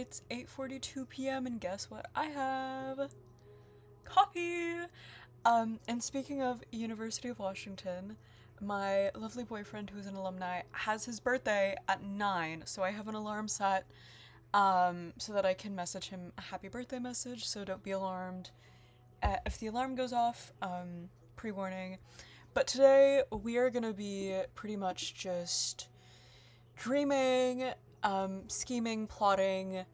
It's 8:42 p.m. and guess what? I have coffee. And speaking of University of Washington, my lovely boyfriend, who's an alumni, has his birthday at 9, so I have an alarm set so that I can message him a happy birthday message, so don't be alarmed if the alarm goes off, pre-warning. But today we are gonna be pretty much just dreaming, scheming, plotting,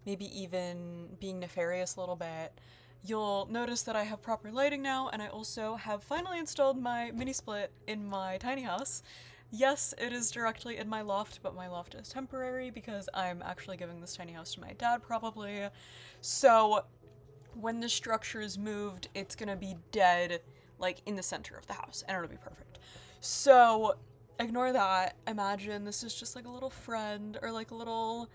maybe even being nefarious a little bit. You'll notice that I have proper lighting now, and I also have finally installed my mini split in my tiny house. Yes, it is directly in my loft, but my loft is temporary because I'm actually giving this tiny house to my dad probably. So when the structure is moved, it's gonna be dead, like in the center of the house, and it'll be perfect. So ignore that. Imagine this is just like a little friend or like a little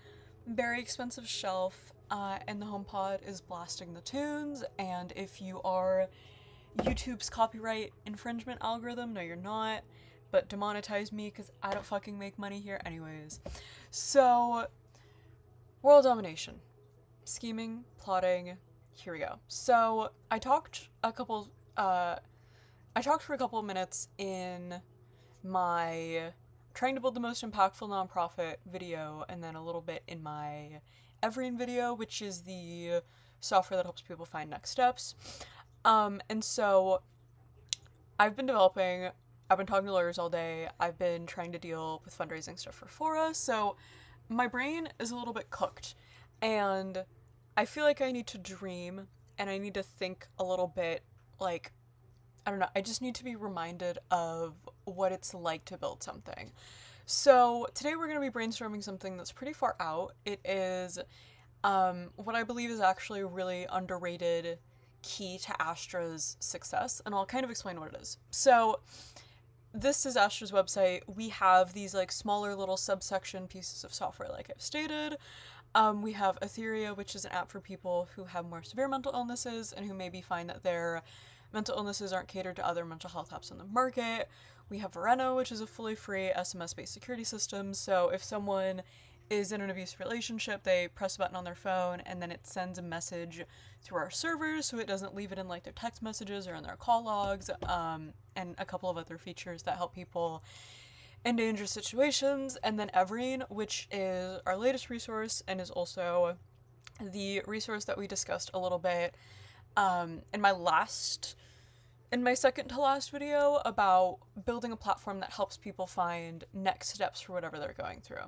very expensive shelf, and the HomePod is blasting the tunes. And if you are YouTube's copyright infringement algorithm, no, you're not, but demonetize me because I don't fucking make money here, anyways. So, world domination, scheming, plotting. Here we go. So I talked for a couple of minutes in my trying to build the most impactful nonprofit video, and then a little bit in my Everine video, which is the software that helps people find next steps. And so I've been developing, I've been talking to lawyers all day, I've been trying to deal with fundraising stuff for Fora, so my brain is a little bit cooked, and I feel like I need to dream, and I need to think a little bit, like, I don't know, I just need to be reminded of what it's like to build something. So today we're going to be brainstorming something that's pretty far out. It is what I believe is actually a really underrated key to Astra's success, and I'll kind of explain what it is. So this is Astra's website. We have these like smaller little subsection pieces of software, like I've stated. We have Etheria, which is an app for people who have more severe mental illnesses and who maybe find that their mental illnesses aren't catered to other mental health apps on the market. We have Vereno, which is a fully free SMS-based security system. So if someone is in an abusive relationship, they press a button on their phone and then it sends a message through our servers, so it doesn't leave it in like their text messages or in their call logs, and a couple of other features that help people in dangerous situations. And then Everine, which is our latest resource and is also the resource that we discussed a little bit in my second to last video about building a platform that helps people find next steps for whatever they're going through.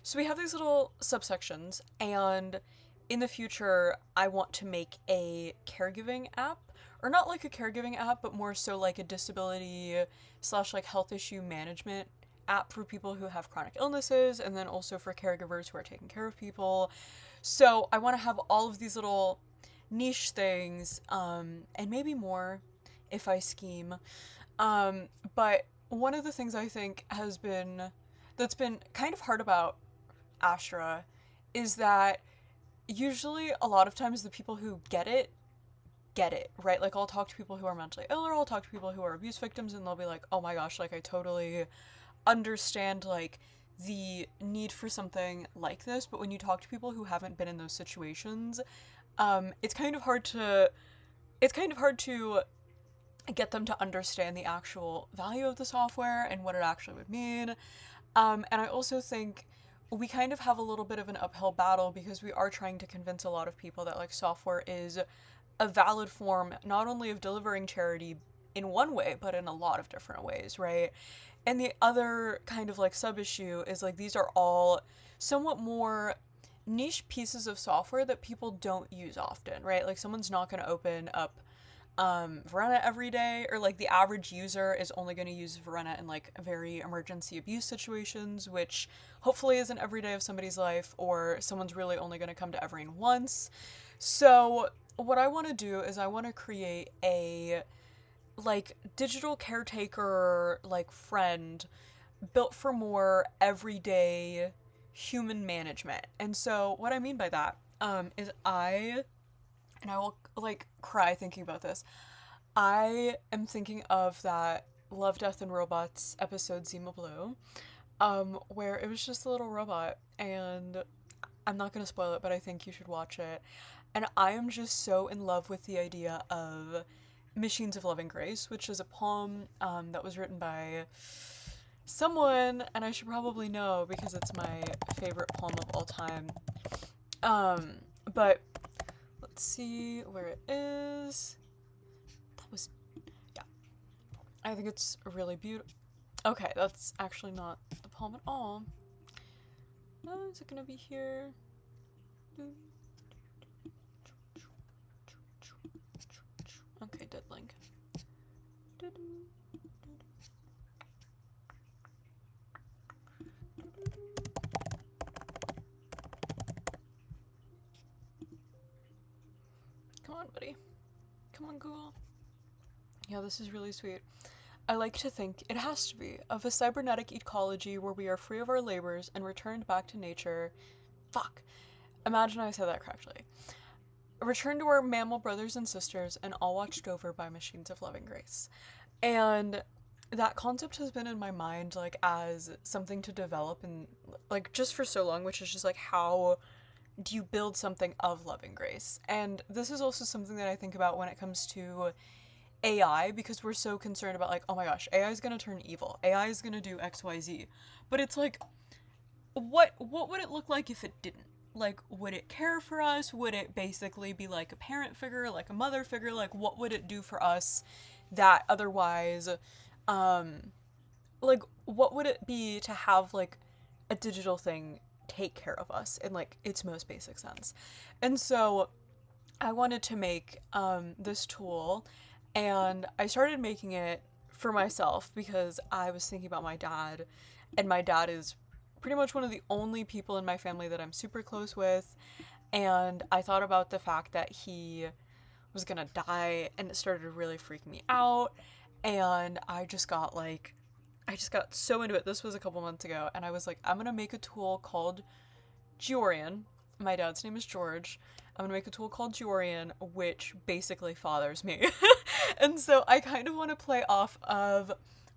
So we have these little subsections, and in the future, I want to make a caregiving app, or not like a caregiving app, but more so like a disability slash like health issue management app for people who have chronic illnesses, and then also for caregivers who are taking care of people. So I want to have all of these little niche things, and maybe more if I scheme. But one of the things I think that's been kind of hard about Astra is that usually a lot of times the people who get it, right? Like I'll talk to people who are mentally ill, or I'll talk to people who are abuse victims, and they'll be like, oh my gosh, like I totally understand like the need for something like this. But when you talk to people who haven't been in those situations, it's kind of hard to get them to understand the actual value of the software and what it actually would mean. And I also think we kind of have a little bit of an uphill battle because we are trying to convince a lot of people that like software is a valid form not only of delivering charity in one way, but in a lot of different ways, right? And the other kind of like sub issue is like these are all somewhat more niche pieces of software that people don't use often, right? Like someone's not going to open up Verena every day, or like the average user is only going to use Verena in like very emergency abuse situations, which hopefully isn't every day of somebody's life, or someone's really only going to come to Everine once. So what I want to do is I want to create a like digital caretaker like friend built for more everyday human management. And so what I mean by that is I will like cry thinking about this. I am thinking of that Love, Death, and Robots episode Zima Blue, where it was just a little robot, and I'm not gonna spoil it, but I think you should watch it. And I am just so in love with the idea of Machines of Loving Grace, which is a poem that was written by someone, and I should probably know because it's my favorite poem of all time. But let's see where it is. That was, yeah. I think it's really beautiful. Okay, that's actually not the poem at all. Is it gonna be here? Okay, dead link. Come on, buddy. Come on, Google. Yeah, this is really sweet. I like to think it has to be of a cybernetic ecology where we are free of our labors and returned back to nature. Fuck. Imagine I said that correctly. Return to our mammal brothers and sisters and all watched over by machines of loving grace. And that concept has been in my mind like as something to develop and like just for so long, which is just like how do you build something of loving grace? And this is also something that I think about when it comes to AI, because we're so concerned about like, oh my gosh, AI is gonna turn evil. AI is gonna do XYZ. But it's like, what would it look like if it didn't? Like, would it care for us? Would it basically be like a parent figure, like a mother figure? Like, what would it do for us that otherwise, like, what would it be to have like a digital thing take care of us in like its most basic sense? And so I wanted to make this tool, and I started making it for myself because I was thinking about my dad, and my dad is pretty much one of the only people in my family that I'm super close with, and I thought about the fact that he was gonna die, and it started to really freak me out, and I just got so into it. This was a couple months ago, and I was like, I'm gonna make a tool called Georian. My dad's name is George. I'm gonna make a tool called Georian, which basically fathers me. And so I kind of want to play off of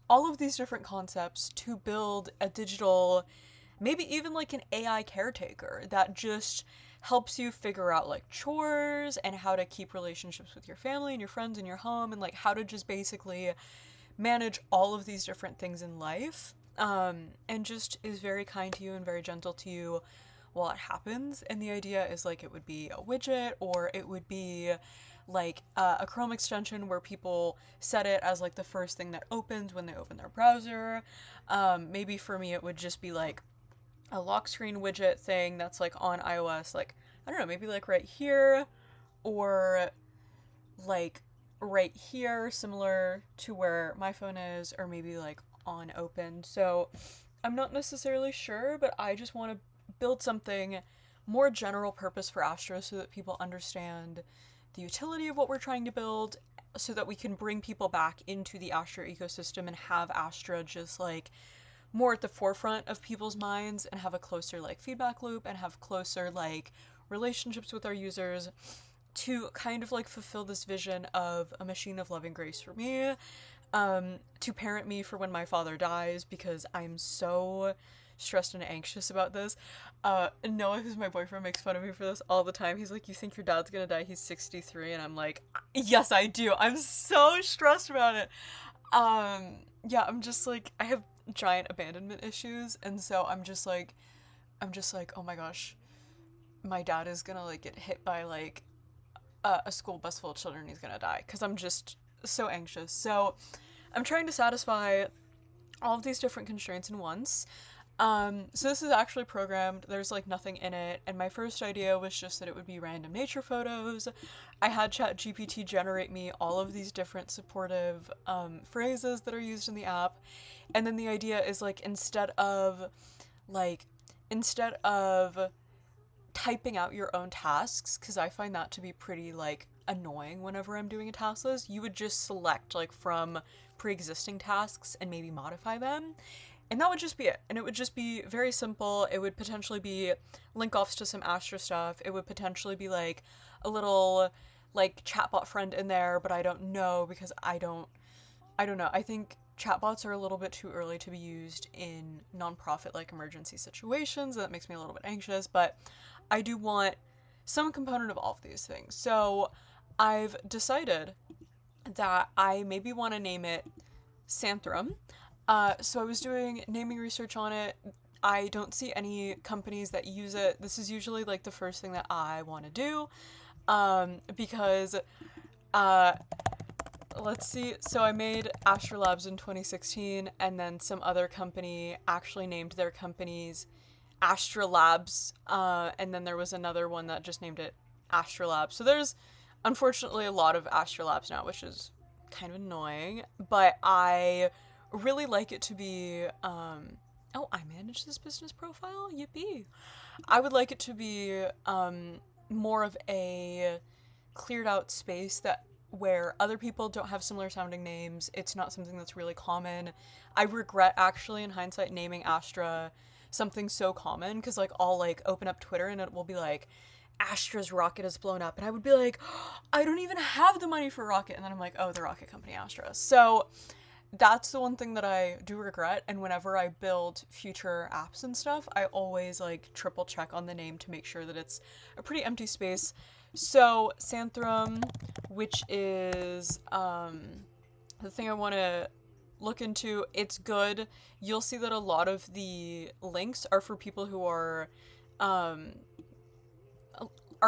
all of these different concepts to build a digital, maybe even like an AI caretaker that just helps you figure out like chores and how to keep relationships with your family and your friends and your home and like how to just basically manage all of these different things in life, and just is very kind to you and very gentle to you while it happens. And the idea is like it would be a widget, or it would be like a Chrome extension where people set it as like the first thing that opens when they open their browser. Maybe for me it would just be like a lock screen widget thing that's like on iOS, like I don't know, maybe like right here, or like right here, similar to where my phone is, or maybe like on open. So I'm not necessarily sure, but I just want to build something more general purpose for Astra so that people understand the utility of what we're trying to build, so that we can bring people back into the Astra ecosystem and have Astra just like more at the forefront of people's minds and have a closer like feedback loop and have closer like relationships with our users to kind of like fulfill this vision of a machine of loving grace for me, to parent me for when my father dies, because I'm so stressed and anxious about this. Noah, who's my boyfriend, makes fun of me for this all the time. He's like, you think your dad's gonna die? He's 63. And I'm like, yes, I do. I'm so stressed about it. Yeah, I'm just like, I have giant abandonment issues. And so I'm just like, oh my gosh, my dad is gonna like get hit by like a school bus full of children. He's gonna die. Because I'm just so anxious. So I'm trying to satisfy all of these different constraints in once. So this is actually programmed. There's like nothing in it, and my first idea was just that it would be random nature photos. I had ChatGPT generate me all of these different supportive phrases that are used in the app, and then the idea is like instead of typing out your own tasks, because I find that to be pretty like annoying whenever I'm doing a task list, you would just select like from pre-existing tasks and maybe modify them. And that would just be it. And it would just be very simple. It would potentially be link offs to some Astra stuff. It would potentially be like a little like chatbot friend in there, but I don't know because I don't know. I think chatbots are a little bit too early to be used in nonprofit like emergency situations. That makes me a little bit anxious, but I do want some component of all of these things. So I've decided that I maybe want to name it Santhrum. So I was doing naming research on it. I don't see any companies that use it. This is usually like the first thing that I want to do, because uh, let's see. So I made Astrolabs in 2016, and then some other company actually named their companies Astrolabs, and then there was another one that just named it Astrolabs. So there's unfortunately a lot of Astrolabs now, which is kind of annoying, but I really like it to be, oh, I manage this business profile? Yippee. I would like it to be, more of a cleared out space that where other people don't have similar sounding names. It's not something that's really common. I regret actually in hindsight naming Astra something so common, because like I'll like open up Twitter and it will be like Astra's rocket has blown up, and I would be like, oh, I don't even have the money for rocket, and then I'm like, oh, the rocket company Astra. So that's the one thing that I do regret, and whenever I build future apps and stuff, I always like triple check on the name to make sure that it's a pretty empty space. So Santhrum, which is the thing I want to look into, it's good. You'll see that a lot of the links are for people who are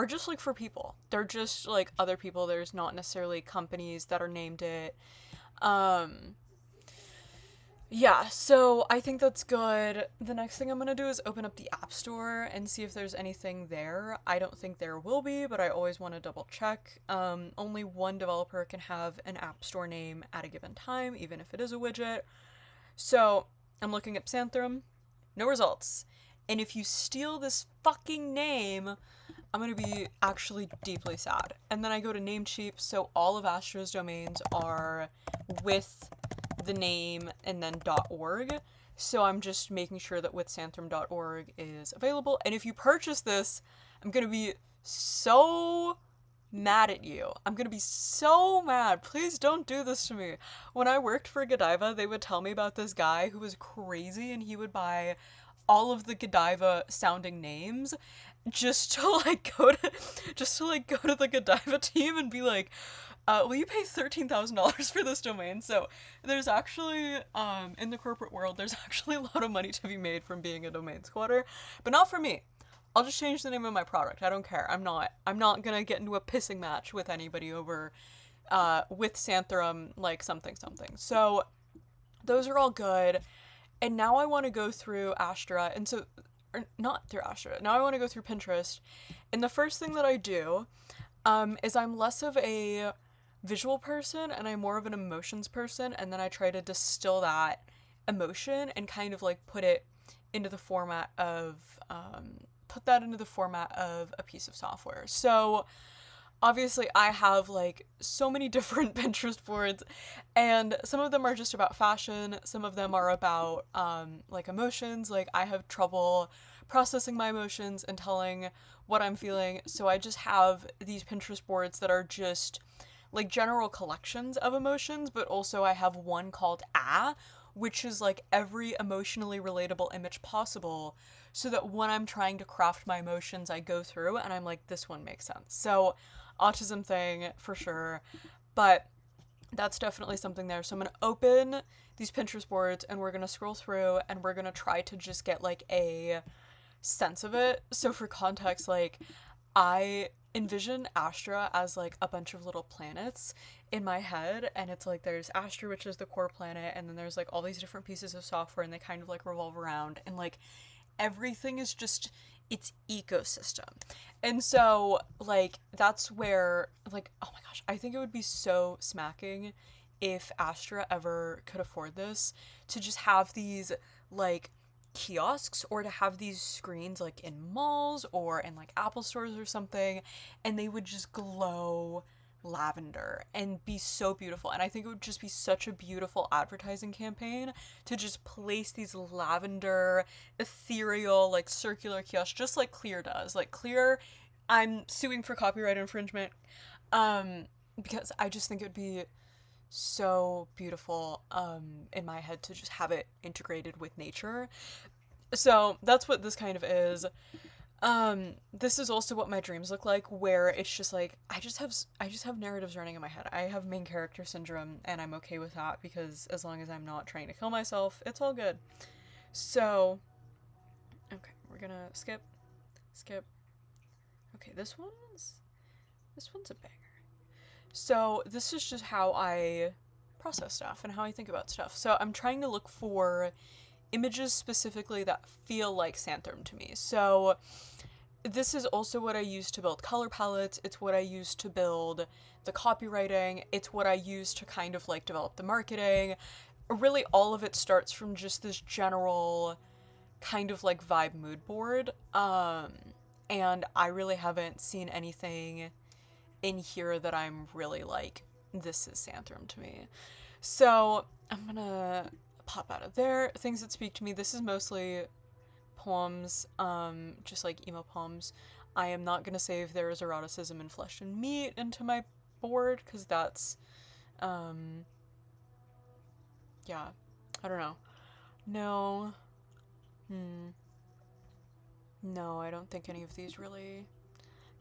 just like for people. They're just like other people. There's not necessarily companies that are named it. Yeah, so I think that's good. The next thing I'm gonna do is open up the App Store and see if there's anything there. I don't think there will be, but I always want to double check. Only one developer can have an App Store name at a given time, even if it is a widget. So I'm looking at Santhrum, no results. And if you steal this fucking name, I'm gonna be actually deeply sad. And then I go to Namecheap, so all of Astra's domains are with the name and then .org. So I'm just making sure that withsanthrum.org is available. And if you purchase this, I'm gonna be so mad at you. I'm gonna be so mad. Please don't do this to me. When I worked for Godiva, they would tell me about this guy who was crazy, and he would buy all of the Godiva sounding names just to like go to the Godiva team and be like, will you pay $13,000 for this domain? So there's actually, in the corporate world, there's actually a lot of money to be made from being a domain squatter, but not for me. I'll just change the name of my product. I don't care. I'm not gonna get into a pissing match with anybody over, with Santhrum, like something. So those are all good. And now I want to go through Astra, and so, or not through Astra, now I want to go through Pinterest. And the first thing that I do, is I'm less of a visual person and I'm more of an emotions person, and then I try to distill that emotion and kind of like put that into the format of a piece of software. So obviously I have like so many different Pinterest boards, and some of them are just about fashion, some of them are about like emotions. Like I have trouble processing my emotions and telling what I'm feeling, so I just have these Pinterest boards that are just like general collections of emotions, but also I have one called which is like every emotionally relatable image possible, so that when I'm trying to craft my emotions, I go through and I'm like, this one makes sense. So autism thing for sure, but that's definitely something there. So I'm gonna open these Pinterest boards and we're gonna scroll through and we're gonna try to just get like a sense of it. So for context, like I envision Astra as like a bunch of little planets in my head, and it's like there's Astra, which is the core planet, and then there's like all these different pieces of software, and they kind of like revolve around, and like everything is just its ecosystem. And so like that's where, like, oh my gosh, I think it would be so smacking if Astra ever could afford this, to just have these like kiosks, or to have these screens like in malls or in like Apple stores or something, and they would just glow lavender and be so beautiful. And I think it would just be such a beautiful advertising campaign to just place these lavender ethereal like circular kiosks, just like Clear does. Like Clear, I'm suing for copyright infringement, because I just think it would be so beautiful in my head to just have it integrated with nature. So that's what this kind of is. This is also what my dreams look like, where it's just like I just have narratives running in my head. I have main character syndrome, and I'm okay with that because as long as I'm not trying to kill myself, it's all good. So, okay, we're gonna skip. Okay, this one's a banger. So this is just how I process stuff and how I think about stuff. So I'm trying to look for images specifically that feel like Santrum to me. So this is also what I use to build color palettes. It's what I use to build the copywriting. It's what I use to kind of like develop the marketing. Really, all of it starts from just this general kind of like vibe mood board. And I really haven't seen anything in here that I'm really like, this is Santrum to me. So I'm gonna pop out of there. Things that speak to me. This is mostly poems, just like emo poems. I am not gonna say if there is eroticism in Flesh and Meat into my board, because that's, yeah, I don't know. No, no, I don't think any of these really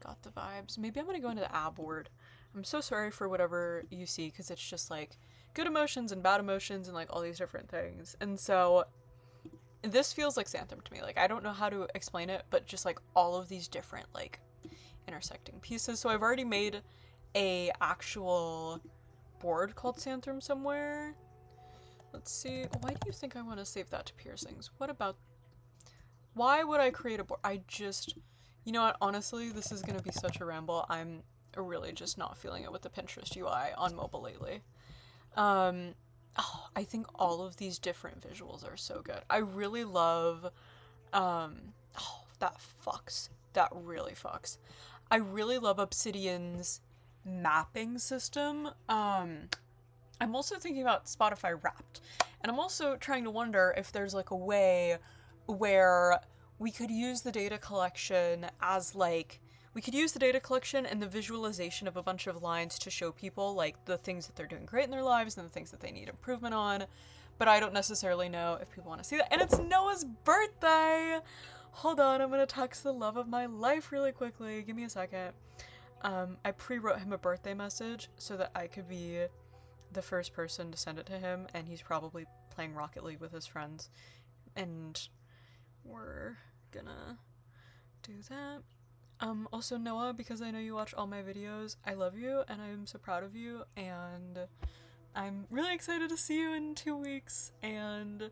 got the vibes. Maybe I'm gonna go into the ab word. I'm so sorry for whatever you see, because it's just like good emotions and bad emotions and like all these different things. And so this feels like Santrum to me. Like, I don't know how to explain it, but just like all of these different like intersecting pieces. So I've already made a actual board called Santrum somewhere. Let's see. Why do you think I want to save that to piercings? Why would I create a board? You know what? Honestly, this is going to be such a ramble. I'm really just not feeling it with the Pinterest UI on mobile lately. I think all of these different visuals are so good. I really love, that fucks. That really fucks. I really love Obsidian's mapping system. I'm also thinking about Spotify Wrapped, and I'm also trying to wonder if there's like a way where we could use the data collection as like we could use the data collection and the visualization of a bunch of lines to show people like the things that they're doing great in their lives and the things that they need improvement on. But I don't necessarily know if people want to see that. And it's Noah's birthday! Hold on, I'm gonna text the love of my life really quickly. Give me a second. I pre-wrote him a birthday message so that I could be the first person to send it to him, and he's probably playing Rocket League with his friends. And we're gonna do that. Also Noah, because I know you watch all my videos, I love you and I'm so proud of you, and I'm really excited to see you in 2 weeks and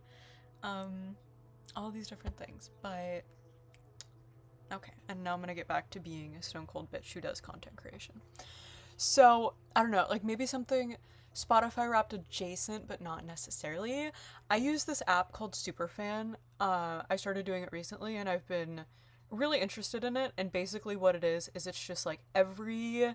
all these different things. But okay, and now I'm gonna get back to being a stone cold bitch who does content creation. So I don't know, like maybe something Spotify Wrapped adjacent, but not necessarily. I use this app called Superfan. I started doing it recently, and I've been really interested in it. And basically, what it is it's just like every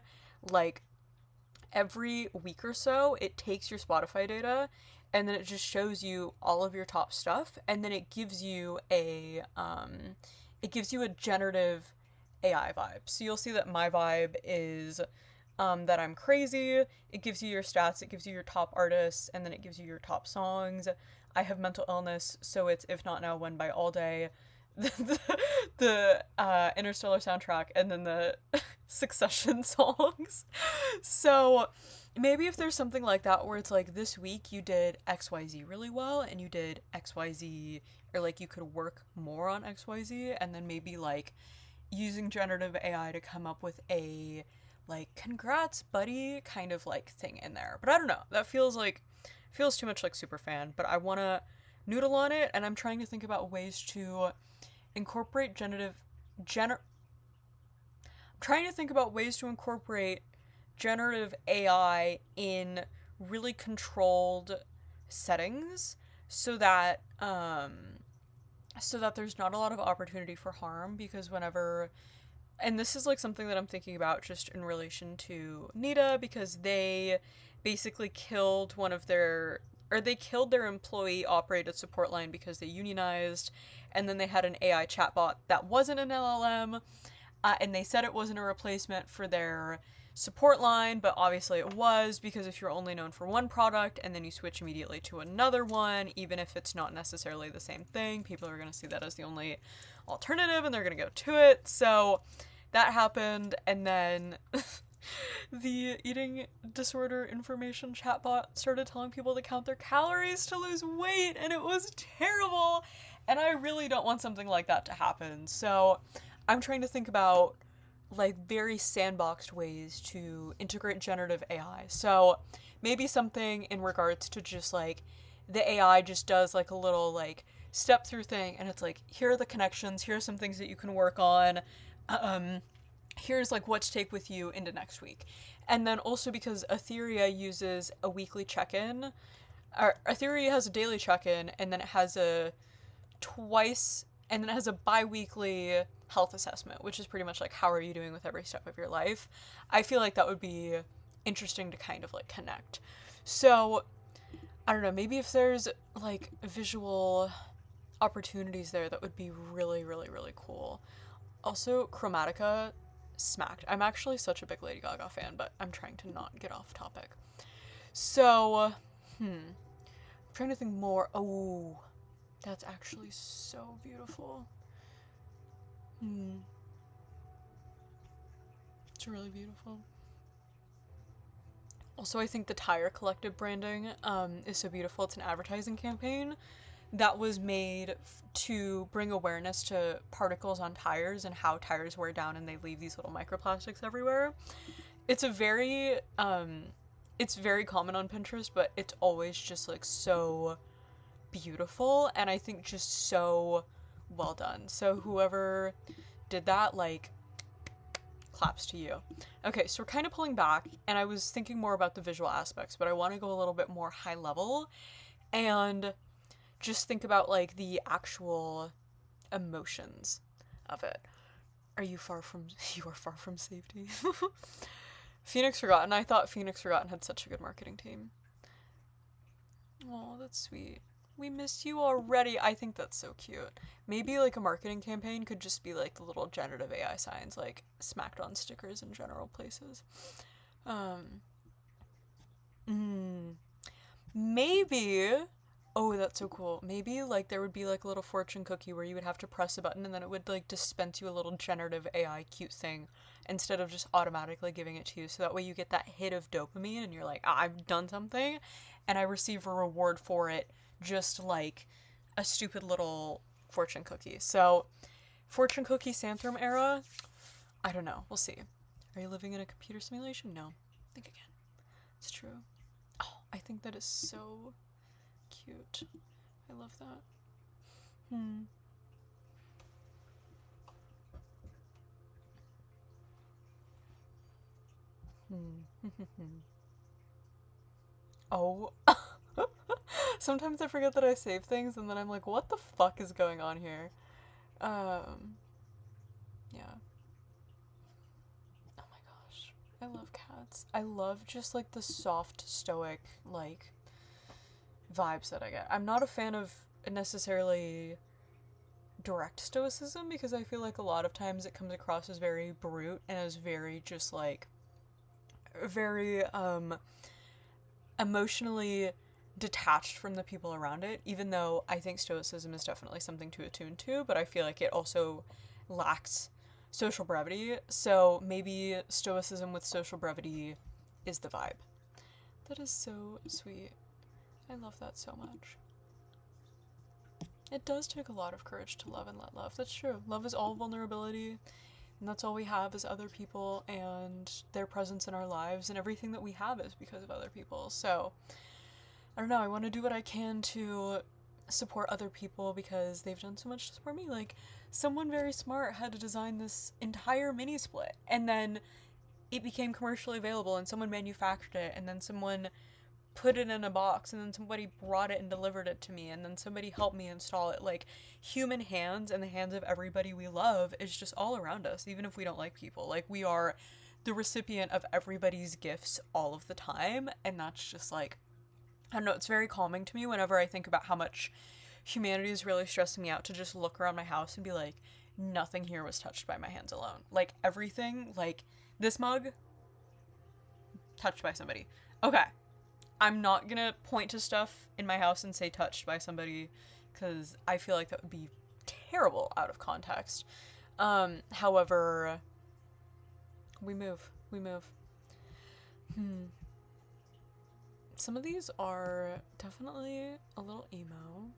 week or so, it takes your Spotify data, and then it just shows you all of your top stuff, and then it gives you a generative AI vibe. So you'll see that my vibe is that I'm crazy. It gives you your stats, it gives you your top artists, and then it gives you your top songs. I have mental illness, so it's If Not Now, When by All Day, the Interstellar soundtrack, and then the Succession songs. So maybe if there's something like that where it's like this week you did XYZ really well, and you did XYZ, or like you could work more on XYZ, and then maybe like using generative AI to come up with a like congrats buddy kind of like thing in there. But I don't know, that feels too much like Superfan, but I want to noodle on it, and I'm trying to think about ways to incorporate generative AI in really controlled settings so that there's not a lot of opportunity for harm, because whenever, and this is like something that I'm thinking about just in relation to Nita, because they basically killed their employee operated support line because they unionized, and then they had an AI chatbot that wasn't an LLM, and they said it wasn't a replacement for their support line, but obviously it was, because if you're only known for one product and then you switch immediately to another one, even if it's not necessarily the same thing, people are going to see that as the only alternative and they're going to go to it. So that happened, and then the eating disorder information chatbot started telling people to count their calories to lose weight, and it was terrible. And I really don't want something like that to happen. So I'm trying to think about like very sandboxed ways to integrate generative AI. So maybe something in regards to just like the AI just does like a little like step through thing, and it's like, here are the connections, here are some things that you can work on. Here's like what to take with you into next week. And then also, because Etheria uses a weekly check-in, or Etheria has a daily check-in, and then it has a bi-weekly health assessment, which is pretty much like, how are you doing with every step of your life. I feel like that would be interesting to kind of like connect. So I don't know, maybe if there's like visual opportunities there, that would be really, really, really cool. Also, Chromatica smacked. I'm actually such a big Lady Gaga fan, but I'm trying to not get off topic. So, I'm trying to think more. Oh, that's actually so beautiful. It's really beautiful. Also, I think the Tire Collective branding is so beautiful. It's an advertising campaign that was made to bring awareness to particles on tires and how tires wear down and they leave these little microplastics everywhere. It's a very it's very common on Pinterest, but it's always just like so beautiful, and I think just so well done. So whoever did that, like, claps to you. Okay, so we're kind of pulling back, and I was thinking more about the visual aspects, but I want to go a little bit more high level and just think about like the actual emotions of it. Are you far from you are far from safety? Phoenix Forgotten. I thought Phoenix Forgotten had such a good marketing team. Oh, that's sweet. We miss you already. I think that's so cute. Maybe like a marketing campaign could just be like the little generative AI signs, like smacked on stickers in general places. Maybe. Oh, that's so cool. Maybe like there would be like a little fortune cookie where you would have to press a button and then it would like dispense you a little generative AI cute thing instead of just automatically giving it to you. So that way you get that hit of dopamine and you're like, I've done something and I receive a reward for it, just like a stupid little fortune cookie. So, fortune cookie Santhrum era, I don't know. We'll see. Are you living in a computer simulation? No. Think again. It's true. Oh, I think that is so cute. I love that. Oh. Sometimes I forget that I save things and then I'm like, what the fuck is going on here? Yeah. Oh my gosh. I love cats. I love just like the soft, stoic, like vibes that I get. I'm not a fan of necessarily direct stoicism because I feel like a lot of times it comes across as very brute and as very just like very emotionally detached from the people around it, even though I think stoicism is definitely something to attune to, but I feel like it also lacks social brevity. So maybe stoicism with social brevity is the vibe. That is so sweet. I love that so much. It does take a lot of courage to love and let love. That's true. Love is all vulnerability, and that's all we have is other people and their presence in our lives, and everything that we have is because of other people. So, I don't know, I want to do what I can to support other people because they've done so much to support me. Like, someone very smart had to design this entire mini split, and then it became commercially available, and someone manufactured it, and then someone put it in a box, and then somebody brought it and delivered it to me, and then somebody helped me install it. Like, human hands and the hands of everybody we love is just all around us, even if we don't like people. Like, we are the recipient of everybody's gifts all of the time, and that's just like, I don't know, it's very calming to me whenever I think about how much humanity is really stressing me out to just look around my house and be like, nothing here was touched by my hands alone. Like, everything, like, this mug, touched by somebody. Okay. I'm not gonna point to stuff in my house and say touched by somebody, because I feel like that would be terrible out of context. However, we move. Some of these are definitely a little emo.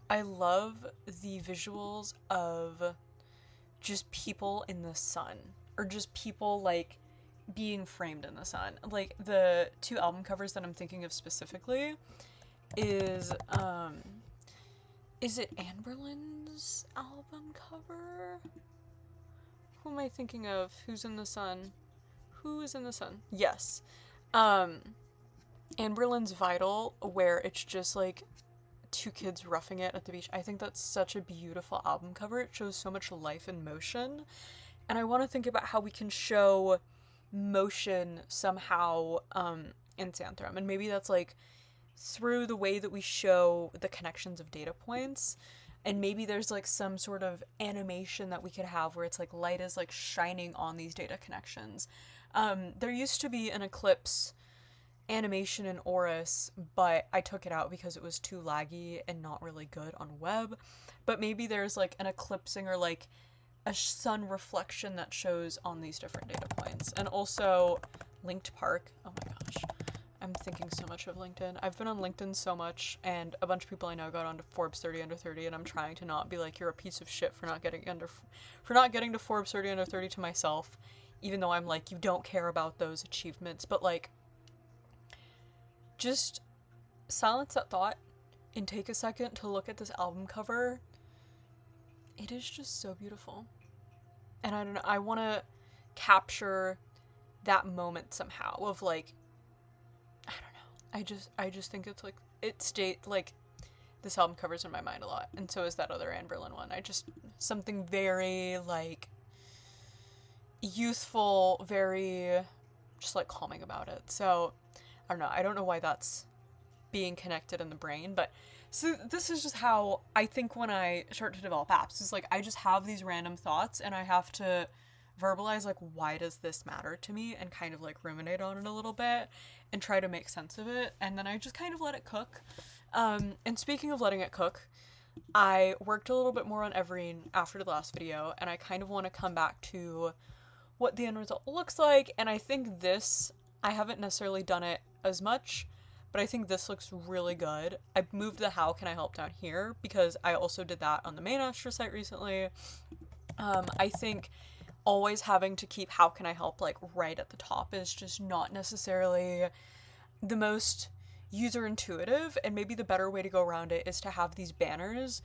I love the visuals of just people in the sun, or just people like being framed in the sun. Like the two album covers that I'm thinking of specifically is it Anberlin's album cover? Who am I thinking of? Who's in the sun? Who is in the sun? Yes. Anberlin's Vital, where it's just like two kids roughing it at the beach. I think that's such a beautiful album cover. It shows so much life and motion. And I want to think about how we can show motion somehow in Santhrum. And maybe that's like through the way that we show the connections of data points. And maybe there's like some sort of animation that we could have where it's like light is like shining on these data connections. There used to be an eclipse animation in Aurus, but I took it out because it was too laggy and not really good on web. But maybe there's like an eclipsing or like a sun reflection that shows on these different data points. And also Linked Park. Oh my gosh. I'm thinking so much of LinkedIn. I've been on LinkedIn so much, and a bunch of people I know got onto Forbes 30 under 30, and I'm trying to not be like, you're a piece of shit for not getting to Forbes 30 under 30 to myself, even though I'm like, you don't care about those achievements. But like, just silence that thought and take a second to look at this album cover. It is just so beautiful. And I don't know, I want to capture that moment somehow of like, I don't know. I just think it's like, this album covers in my mind a lot. And so is that other Anberlin one. Something very like youthful, very just like calming about it. So I don't know. I don't know why that's being connected in the brain, but so this is just how I think when I start to develop apps. It's like I just have these random thoughts and I have to verbalize like, why does this matter to me, and kind of like ruminate on it a little bit and try to make sense of it, and then I just kind of let it cook. And speaking of letting it cook, I worked a little bit more on Everine after the last video, and I kind of want to come back to what the end result looks like. And I think I haven't necessarily done it as much, but I think this looks really good. I moved the how can I help down here because I also did that on the main Astra site recently. I think always having to keep how can I help like right at the top is just not necessarily the most user intuitive, and maybe the better way to go around it is to have these banners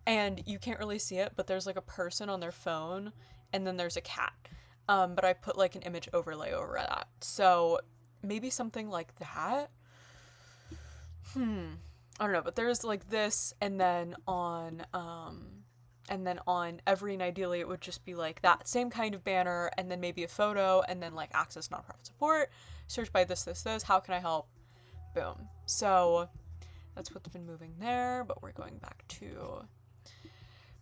and you can't really see it, but there's like a person on their phone and then there's a cat. But I put like an image overlay over that. So maybe something like that. I don't know, but there's like this, and then on Everine, ideally it would just be like that same kind of banner, and then maybe a photo, and then like access nonprofit support, search by this, how can I help? Boom. So that's what's been moving there, but we're going back to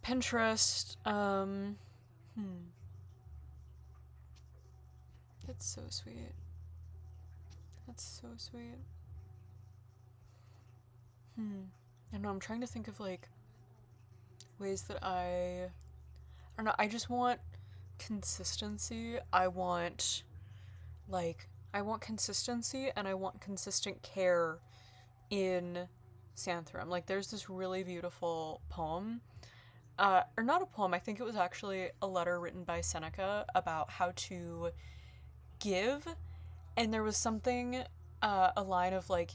Pinterest. That's so sweet. I know, I'm trying to think of like ways that I don't know, I just want consistency. I want consistency, and I want consistent care in Santhrum. Like there's this really beautiful poem, or not a poem, I think it was actually a letter written by Seneca about how to give, and there was something, a line of like,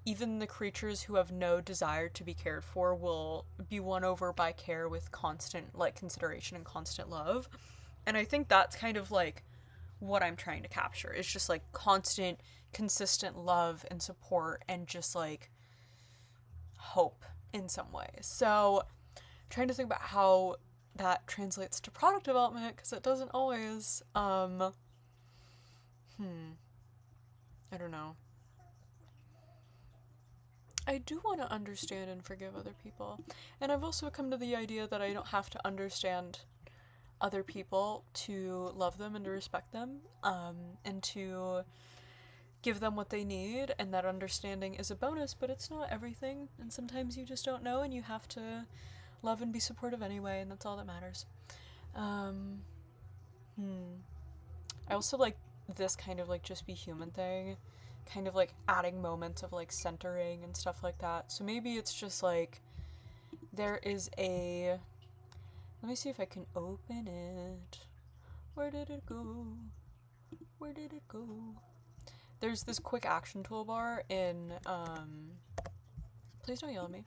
even the creatures who have no desire to be cared for will be won over by care with constant like consideration and constant love. And I think that's kind of like what I'm trying to capture. It's just like constant, consistent love and support and just like hope in some way. So I'm trying to think about how that translates to product development, because it doesn't always. I don't know. I do want to understand and forgive other people. And I've also come to the idea that I don't have to understand other people to love them and to respect them, and to give them what they need, and that understanding is a bonus, but it's not everything, and sometimes you just don't know, and you have to love and be supportive anyway, and that's all that matters. Um, I also like this kind of like just be human thing, kind of like adding moments of like centering and stuff like that. So maybe it's just like there is a. Let me see if I can open it. Where did it go? Where did it go? There's this quick action toolbar in. Please don't yell at me.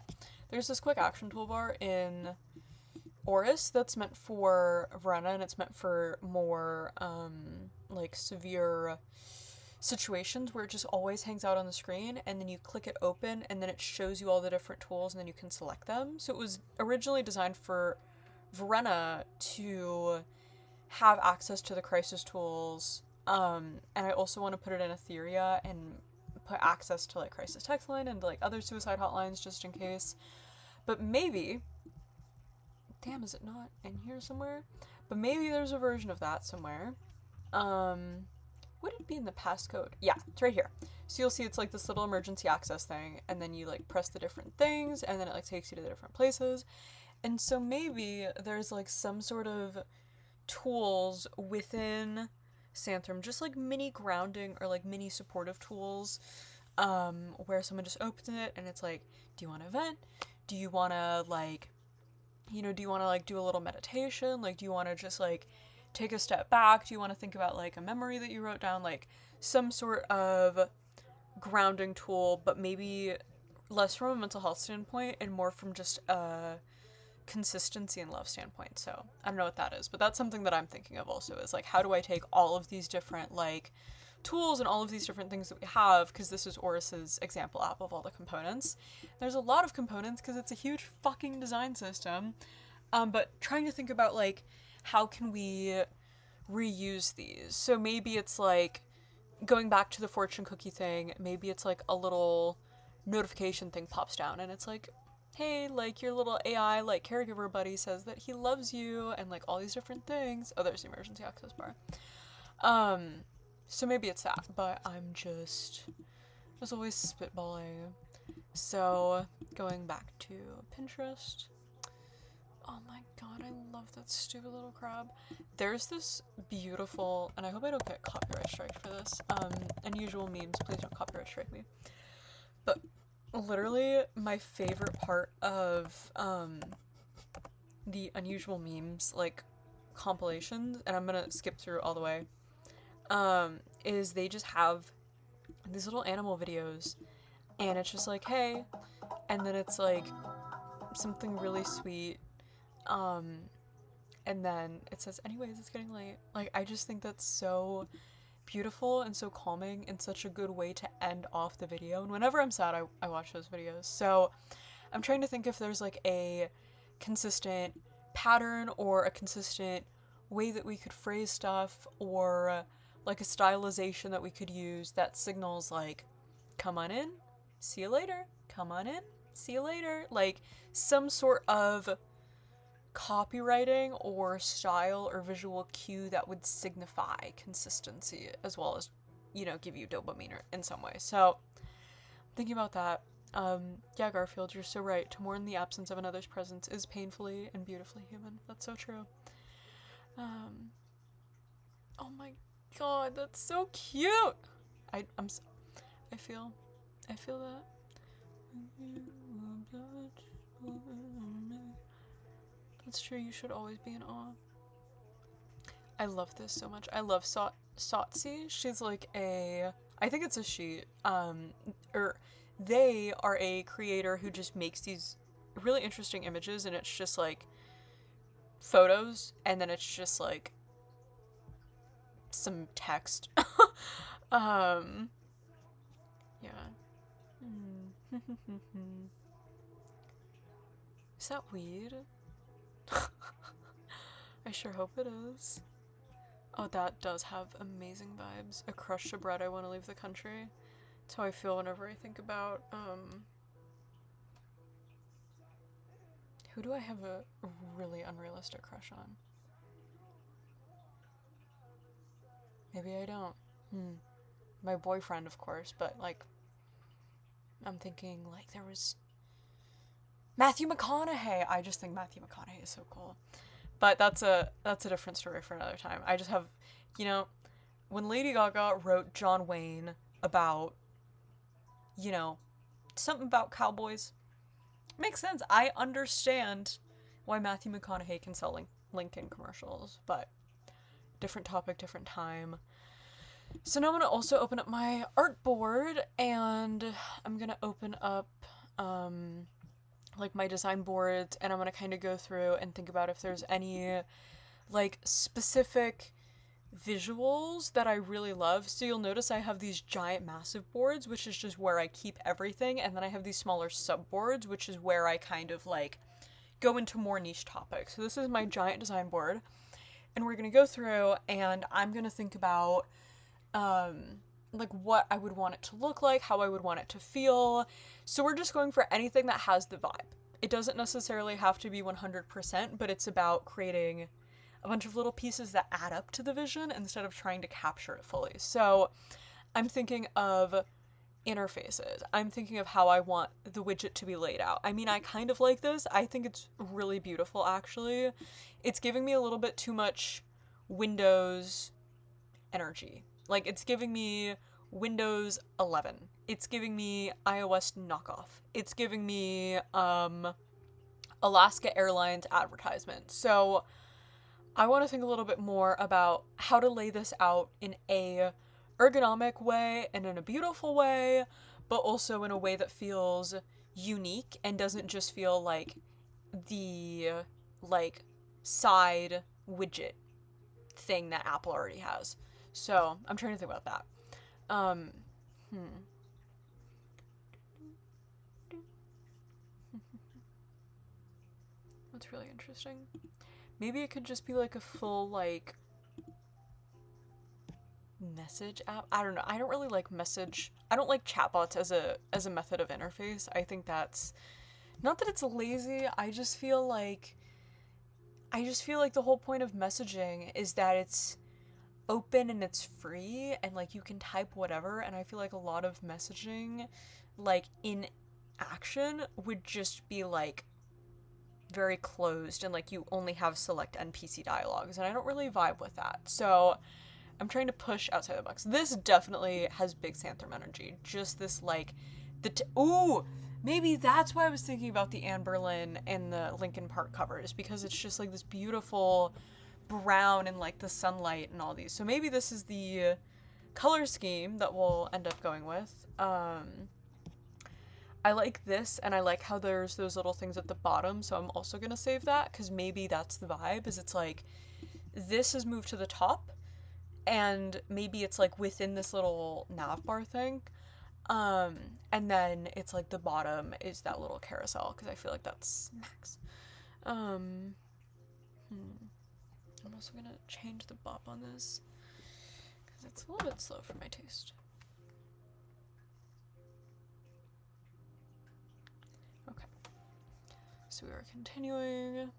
There's this quick action toolbar in Oris that's meant for Verena, and it's meant for more like severe situations where it just always hangs out on the screen, and then you click it open and then it shows you all the different tools and then you can select them. So it was originally designed for Verena to have access to the crisis tools, and I also want to put it in Etheria and put access to like crisis text line and like other suicide hotlines just in case. But maybe, damn, is it not in here somewhere? But maybe there's a version of that somewhere. Would it be in the passcode? Yeah, it's right here. So you'll see it's like this little emergency access thing, and then you like press the different things, and then it like takes you to the different places. And so maybe there's like some sort of tools within Santhrum, just like mini grounding or like mini supportive tools, where someone just opens it and it's like, do you want to vent? Do you want to like, do you want to like do a little meditation? Like, do you want to just like take a step back? Do you want to think about like a memory that you wrote down? Like some sort of grounding tool, but maybe less from a mental health standpoint and more from just a consistency and love standpoint. So I don't know what that is, but that's something that I'm thinking of also, is like, how do I take all of these different like tools and all of these different things that we have, because this is Oris's example app of all the components. There's a lot of components because it's a huge fucking design system, but trying to think about like, how can we reuse these? So maybe it's like going back to the fortune cookie thing, maybe it's like a little notification thing pops down and it's like, hey, like your little AI like caregiver buddy says that he loves you, and like all these different things. Oh, there's the emergency access bar. So maybe it's that, but I'm just always spitballing. So going back to Pinterest. Oh my god, I love that stupid little crab. There's this beautiful, and I hope I don't get copyright strike for this, unusual memes, please don't copyright strike me. But literally my favorite part of the unusual memes like compilations, and I'm gonna skip through all the way, is they just have these little animal videos, and it's just like, hey, and then it's like something really sweet, and then it says, anyways, it's getting late. Like, I just think that's so beautiful and so calming and such a good way to end off the video. And whenever I'm sad, I watch those videos. So I'm trying to think if there's like a consistent pattern or a consistent way that we could phrase stuff, or like a stylization that we could use that signals like, come on in, see you later, come on in, see you later. Like some sort of copywriting or style or visual cue that would signify consistency, as well as, give you dopamine in some way. So thinking about that, yeah, Garfield, you're so right. To mourn the absence of another's presence is painfully and beautifully human. That's so true. Oh my god, that's so cute. I feel that. That's true, you should always be in awe. I love this so much. I love Sotsi. She's like I think it's a she. They are a creator who just makes these really interesting images, and it's just like photos, and then it's just like some text. Yeah. Is that weed? I sure hope it is. Oh, that does have amazing vibes. A crush to bread, I want to leave the country. That's how I feel whenever I think about, who do I have a really unrealistic crush on? Maybe I don't. my boyfriend, of course, but like, I'm thinking like there was Matthew McConaughey. I just think Matthew McConaughey is so cool. But that's a different story for another time. I just have, you know, when Lady Gaga wrote John Wayne about, you know, something about cowboys, makes sense. I understand why Matthew McConaughey can sell Lincoln commercials, but different topic, different time. So now I'm gonna also open up my art board, and I'm gonna open up like my design boards, and I'm gonna kind of go through and think about if there's any like specific visuals that I really love. So you'll notice I have these giant massive boards, which is just where I keep everything, and then I have these smaller subboards, which is where I kind of like go into more niche topics. So this is my giant design board, and we're gonna go through and I'm gonna think about like what I would want it to look like, how I would want it to feel. So we're just going for anything that has the vibe. It doesn't necessarily have to be 100%, but it's about creating a bunch of little pieces that add up to the vision instead of trying to capture it fully. So I'm thinking of interfaces. I'm thinking of how I want the widget to be laid out. I mean, I kind of like this. I think it's really beautiful, actually. It's giving me a little bit too much Windows energy. Like, it's giving me Windows 11. It's giving me iOS knockoff. It's giving me Alaska Airlines advertisement. So I want to think a little bit more about how to lay this out in a ergonomic way and in a beautiful way, but also in a way that feels unique and doesn't just feel like the like side widget thing that Apple already has. So I'm trying to think about that. Um, What's really interesting? Maybe it could just be like a full like message app. I don't know. I don't really like message. I don't like chatbots as a method of interface. I think that's not that it's lazy. I just feel like the whole point of messaging is that it's open and it's free and like you can type whatever, and I feel like a lot of messaging like in action would just be like very closed and like you only have select NPC dialogues, and I don't really vibe with that. So I'm trying to push outside the box. This definitely has big Santrum energy. Just this like ooh, maybe that's why I was thinking about the Anne Boleyn and the Linkin Park covers, because it's just like this beautiful brown and like the sunlight and all these. So maybe this is the color scheme that we'll end up going with. I like this, and I like how there's those little things at the bottom, so I'm also gonna save that, because maybe that's the vibe, is it's like this is moved to the top, and maybe it's like within this little nav bar thing, and then it's like the bottom is that little carousel, because I feel like that's max. I'm also gonna change the bop on this, because it's a little bit slow for my taste. Okay, so we are continuing.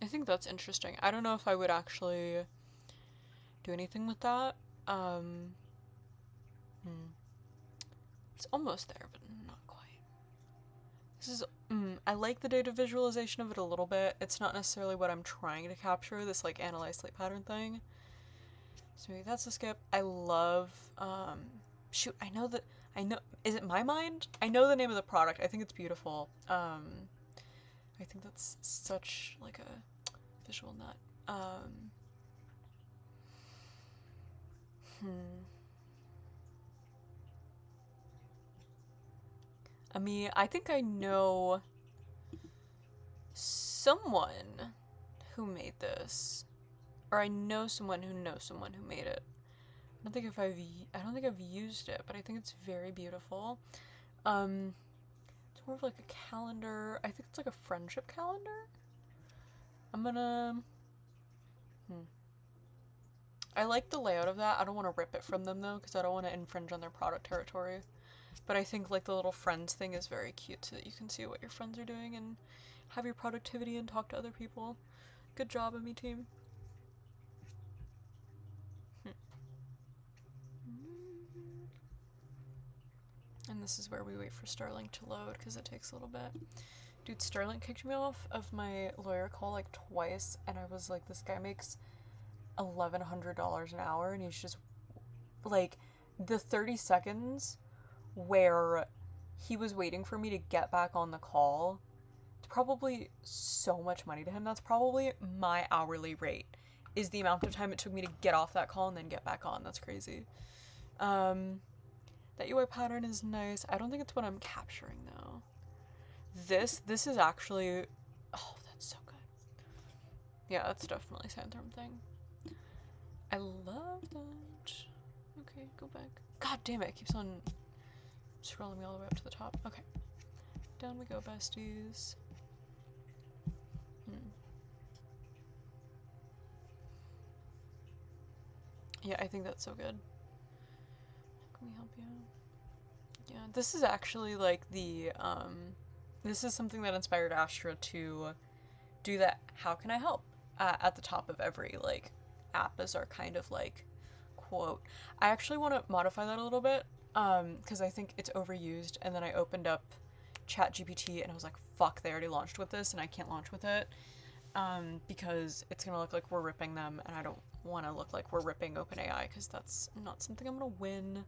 I think that's interesting. I don't know if I would actually do anything with that. It's almost there, but not quite. This is, I like the data visualization of it a little bit. It's not necessarily what I'm trying to capture, this like analyze sleep pattern thing. So maybe that's a skip. I love, shoot, I know, is it My Mind? I know the name of the product. I think it's beautiful. I think that's such like a visual nut. I mean, I think I know someone who made this, or I know someone who knows someone who made it. I don't think I've used it, but I think it's very beautiful. It's more of like a calendar. I think it's like a friendship calendar. I'm gonna. I like the layout of that. I don't want to rip it from them though, because I don't want to infringe on their product territory. But I think like the little friends thing is very cute so that you can see what your friends are doing and have your productivity and talk to other people. Good job, Emmy team. And this is where we wait for Starlink to load because it takes a little bit. Dude, Starlink kicked me off of my lawyer call like twice, and I was like, this guy makes $1,100 an hour, and he's just like, the 30 seconds where he was waiting for me to get back on the call, it's probably so much money to him. That's probably my hourly rate, is the amount of time it took me to get off that call and then get back on. That's crazy. That UI pattern is nice. I don't think it's what I'm capturing though. This is actually, oh, that's so good. Yeah, that's definitely Sandworm thing. I love that. Okay, go back. God damn it, it keeps on scrolling me all the way up to the top. Okay. Down we go, besties. Yeah, I think that's so good. How can we help you? Yeah, this is actually like the, this is something that inspired Astra to do that how can I help at the top of every like app as our kind of like quote. I actually want to modify that a little bit because I think it's overused, and then I opened up ChatGPT and I was like, fuck, they already launched with this and I can't launch with it because it's gonna look like we're ripping them, and I don't want to look like we're ripping OpenAI because that's not something I'm gonna win.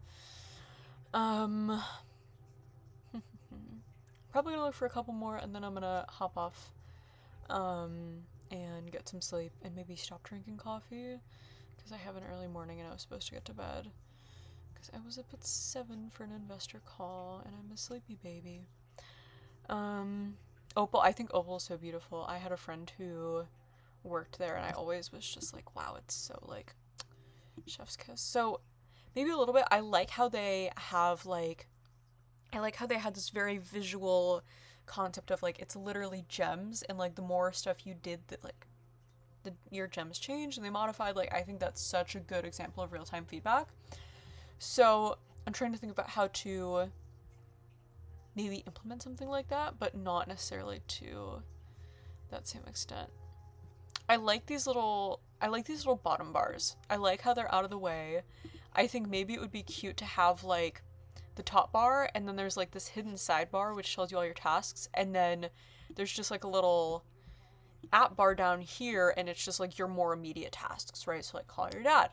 Probably gonna look for a couple more, and then I'm gonna hop off and get some sleep and maybe stop drinking coffee because I have an early morning and I was supposed to get to bed because I was up at 7 for an investor call and I'm a sleepy baby. Opal, I think Opal is so beautiful. I had a friend who worked there and I always was just like, wow, it's so like chef's kiss. So maybe a little bit. I like how they have like, I like how they had this very visual concept of like, it's literally gems, and like the more stuff you did that like your gems changed and they modified. Like, I think that's such a good example of real-time feedback. So I'm trying to think about how to maybe implement something like that, but not necessarily to that same extent. I like these little bottom bars. I like how they're out of the way. I think maybe it would be cute to have like the top bar, and then there's like this hidden sidebar which tells you all your tasks, and then there's just like a little app bar down here, and it's just like your more immediate tasks, right? So like call your dad,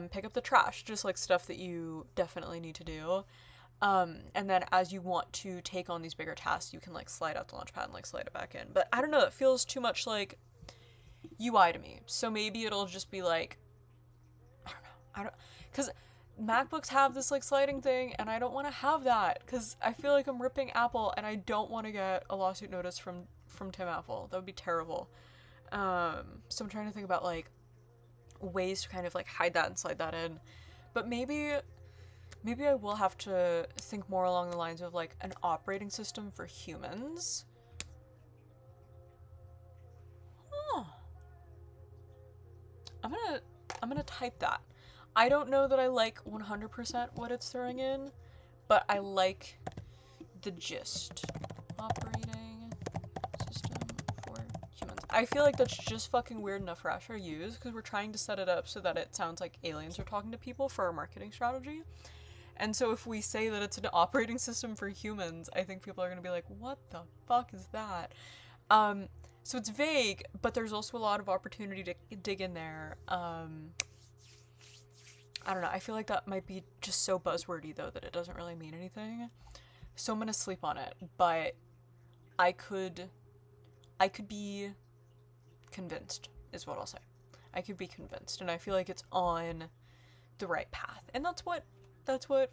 pick up the trash, just like stuff that you definitely need to do. And then as you want to take on these bigger tasks, you can like slide out the launchpad and like slide it back in. But I don't know, it feels too much like UI to me. So maybe it'll just be like, I don't, because MacBooks have this like sliding thing, and I don't want to have that because I feel like I'm ripping Apple, and I don't want to get a lawsuit notice from Tim Apple. That would be terrible. So I'm trying to think about like ways to kind of like hide that and slide that in. But maybe I will have to think more along the lines of like an operating system for humans. Huh. I'm gonna type that. I don't know that I like 100% what it's throwing in, but I like the gist. Operating system for humans. I feel like that's just fucking weird enough for Asher to use because we're trying to set it up so that it sounds like aliens are talking to people for our marketing strategy. And so if we say that it's an operating system for humans, I think people are going to be like, what the fuck is that? So it's vague, but there's also a lot of opportunity to dig in there. I don't know, I feel like that might be just so buzzwordy though that it doesn't really mean anything. So I'm gonna sleep on it, but I could be convinced, is what I'll say. I could be convinced, and I feel like it's on the right path. And that's what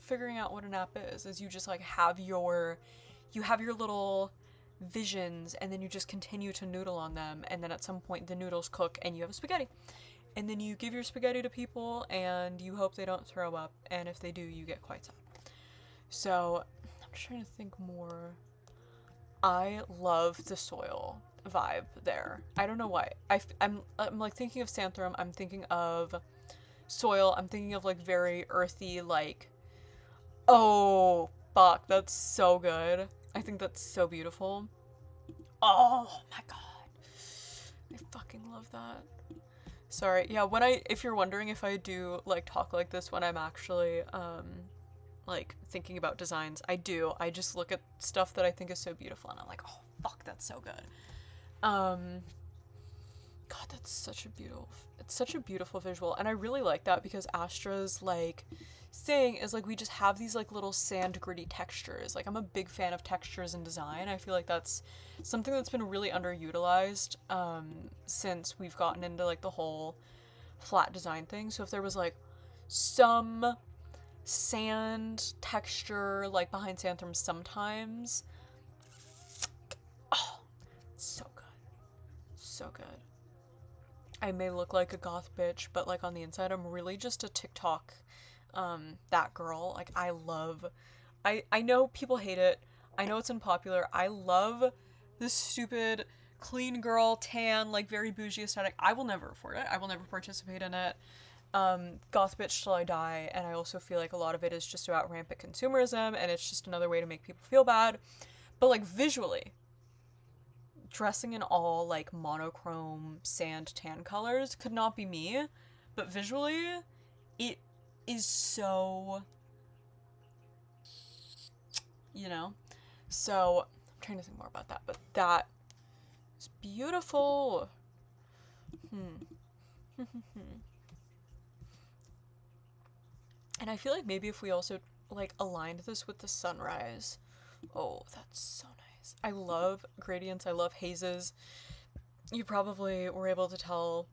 figuring out what an app is you just like have your little visions, and then you just continue to noodle on them, and then at some point the noodles cook and you have a spaghetti. And then you give your spaghetti to people and you hope they don't throw up, and if they do, you get quite sad. So I'm just trying to think more. I love the soil vibe there. I don't know why. I'm like thinking of Sandworm, I'm thinking of soil, I'm thinking of like very earthy, like, oh, Fuck, that's so good. I think that's so beautiful. Oh my god. I fucking love that. Sorry, yeah, if you're wondering if I do, like, talk like this when I'm actually, like, thinking about designs, I do. I just look at stuff that I think is so beautiful, and I'm like, oh, fuck, that's so good. God, it's such a beautiful visual, and I really like that because Astra's, like, thing is, like, we just have these, like, little sand gritty textures. Like, I'm a big fan of textures in design. I feel like that's something that's been really underutilized, since we've gotten into, like, the whole flat design thing. So if there was, like, some sand texture, like, behind Santrum sometimes, oh, so good. So good. I may look like a goth bitch, but, like, on the inside, I'm really just a TikTok, that girl. Like, I know people hate it. I know it's unpopular. I love this stupid clean girl, tan, like, very bougie aesthetic. I will never afford it. I will never participate in it. Goth bitch till I die, and I also feel like a lot of it is just about rampant consumerism, and it's just another way to make people feel bad. But, like, visually, dressing in all, like, monochrome sand tan colors could not be me, but visually it is so, you know. So I'm trying to think more about that, but that is beautiful. And I feel like maybe if we also, like, aligned this with the sunrise. Oh, that's so nice. I love gradients. I love hazes. You probably were able to tell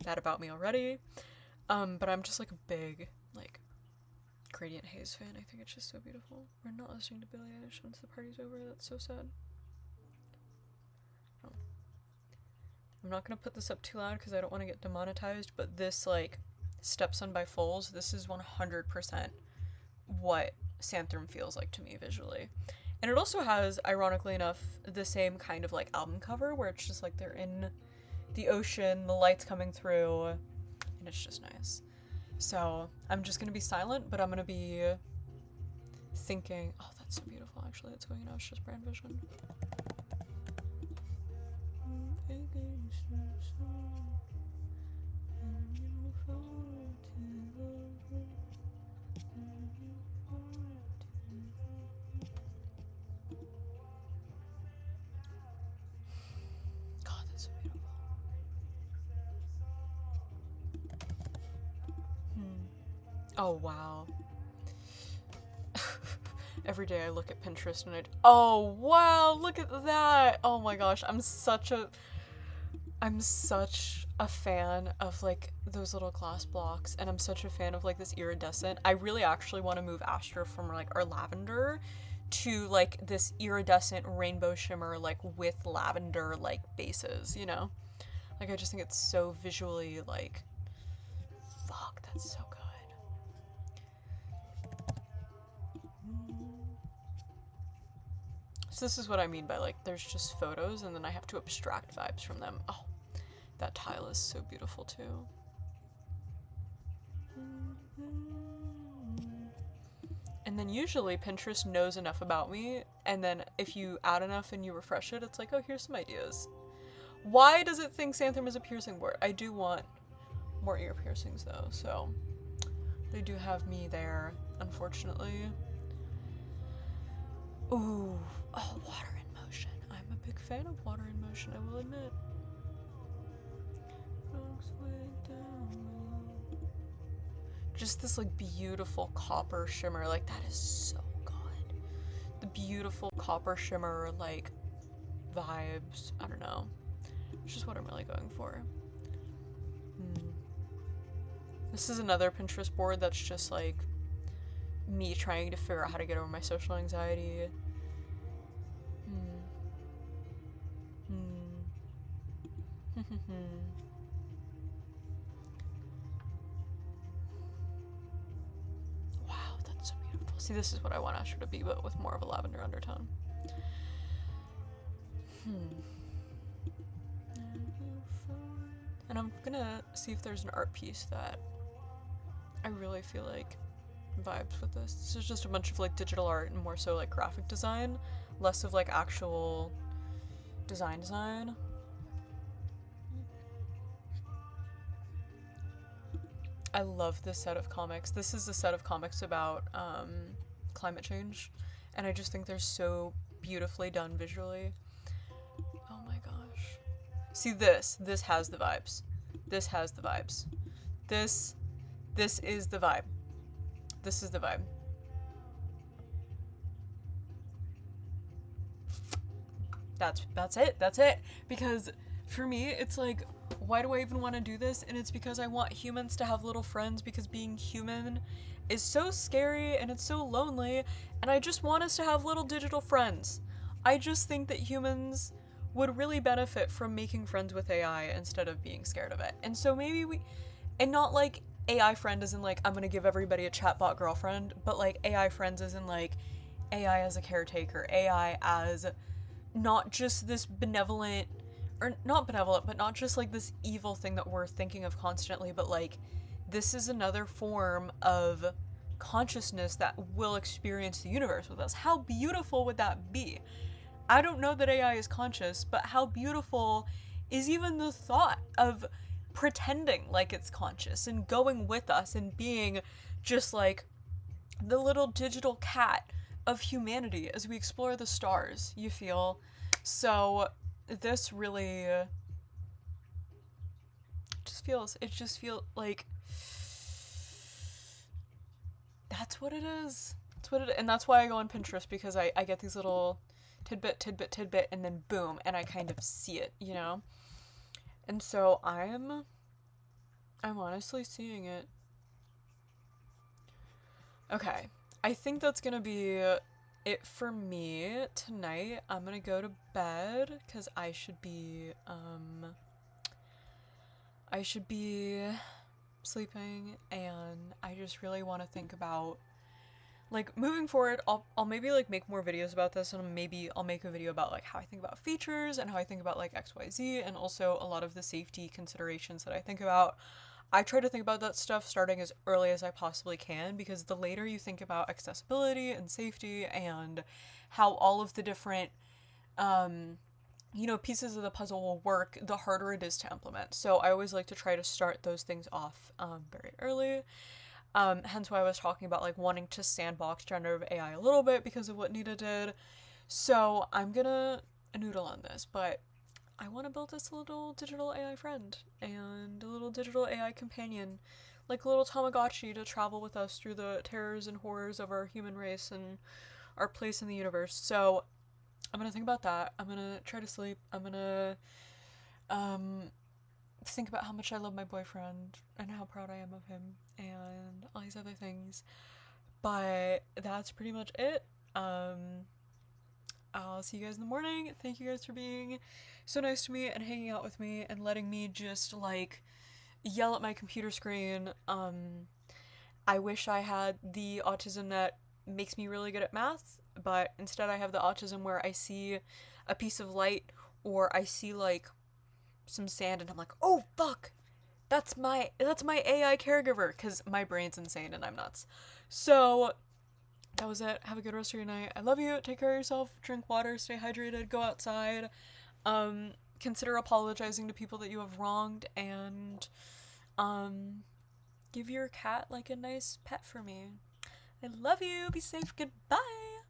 that about me already. But I'm just, like, a big, like, gradient haze fan. I think it's just so beautiful. We're not listening to Billie Eilish once the party's over. That's so sad. Oh. I'm not gonna put this up too loud because I don't want to get demonetized, but this, like, Stepson by Foles, this is 100% what Santrum feels like to me visually. And it also has, ironically enough, the same kind of, like, album cover where it's just, like, they're in the ocean, the lights coming through, and it's just nice. So I'm just gonna be silent, but I'm gonna be thinking, oh, that's so beautiful, actually. It's going now, it's just brand vision. God, that's so beautiful. Oh, wow. Every day I look at Pinterest and oh, wow, look at that. Oh my gosh, I'm such a fan of, like, those little glass blocks, and I'm such a fan of, like, this iridescent. I really actually want to move Astra from, like, our lavender to, like, this iridescent rainbow shimmer, like, with lavender, like, bases, you know? Like, I just think it's so visually, like, fuck, that's so good. So this is what I mean by, like, there's just photos and then I have to abstract vibes from them. Oh, that tile is so beautiful too. And then usually Pinterest knows enough about me, and then if you add enough and you refresh it, it's like, oh, here's some ideas. Why does it think Santrum is a piercing word? I do want more ear piercings though, so they do have me there, unfortunately. Ooh, oh, water in motion. I'm a big fan of water in motion, I will admit. Just this, like, beautiful copper shimmer, like, that is so good. The beautiful copper shimmer, like, vibes. I don't know. It's just what I'm really going for. This is another Pinterest board that's just, like, me trying to figure out how to get over my social anxiety. Wow, that's so beautiful. See, this is what I want Asher to be, but with more of a lavender undertone. And I'm gonna see if there's an art piece that I really feel like vibes with this. This is just a bunch of like digital art and more so like graphic design, less of like actual design. I love this set of comics. This is a set of comics about climate change, and I just think they're so beautifully done visually. Oh my gosh. See this has the vibes. This has the vibes. This is the vibe. This is the vibe. That's it. Because for me, it's like, why do I even want to do this? And it's because I want humans to have little friends, because being human is so scary and it's so lonely, and I just want us to have little digital friends. I just think that humans would really benefit from making friends with AI instead of being scared of it. And so maybe and not like AI friend as in like, I'm gonna give everybody a chatbot girlfriend, but like AI friends as in like AI as a caretaker, AI as not just this benevolent, or not benevolent, but not just like this evil thing that we're thinking of constantly, but like this is another form of consciousness that will experience the universe with us. How beautiful would that be? I don't know that AI is conscious, but how beautiful is even the thought of pretending like it's conscious and going with us and being just like the little digital cat of humanity as we explore the stars, you feel? So this really it just feels like that's what it is. And that's why I go on Pinterest, because I get these little tidbit, and then boom, and I kind of see it, you know? And so I'm honestly seeing it. Okay, I think that's gonna be it for me tonight. I'm gonna go to bed, because I should be sleeping, and I just really want to think about, like, moving forward. I'll maybe like make more videos about this, and maybe I'll make a video about like how I think about features and how I think about like XYZ, and also a lot of the safety considerations that I think about. I try to think about that stuff starting as early as I possibly can, because the later you think about accessibility and safety and how all of the different pieces of the puzzle will work, the harder it is to implement. So I always like to try to start those things off very early. Hence why I was talking about like wanting to sandbox generative AI a little bit because of what Nita did. So I'm gonna noodle on this, but I want to build this little digital AI friend and a little digital AI companion, like a little Tamagotchi, to travel with us through the terrors and horrors of our human race and our place in the universe. So I'm gonna think about that. I'm gonna try to sleep. I'm gonna think about how much I love my boyfriend and how proud I am of him and all these other things. But that's pretty much it. I'll see you guys in the morning. Thank you guys for being so nice to me and hanging out with me and letting me just like yell at my computer screen. I wish I had the autism that makes me really good at math, but instead I have the autism where I see a piece of light or I see like some sand and I'm like, "Oh fuck. That's my AI caregiver," cuz my brain's insane and I'm nuts. So, that was it. Have a good rest of your night. I love you. Take care of yourself. Drink water, stay hydrated, go outside. Consider apologizing to people that you have wronged, and give your cat like a nice pet for me. I love you. Be safe. Goodbye.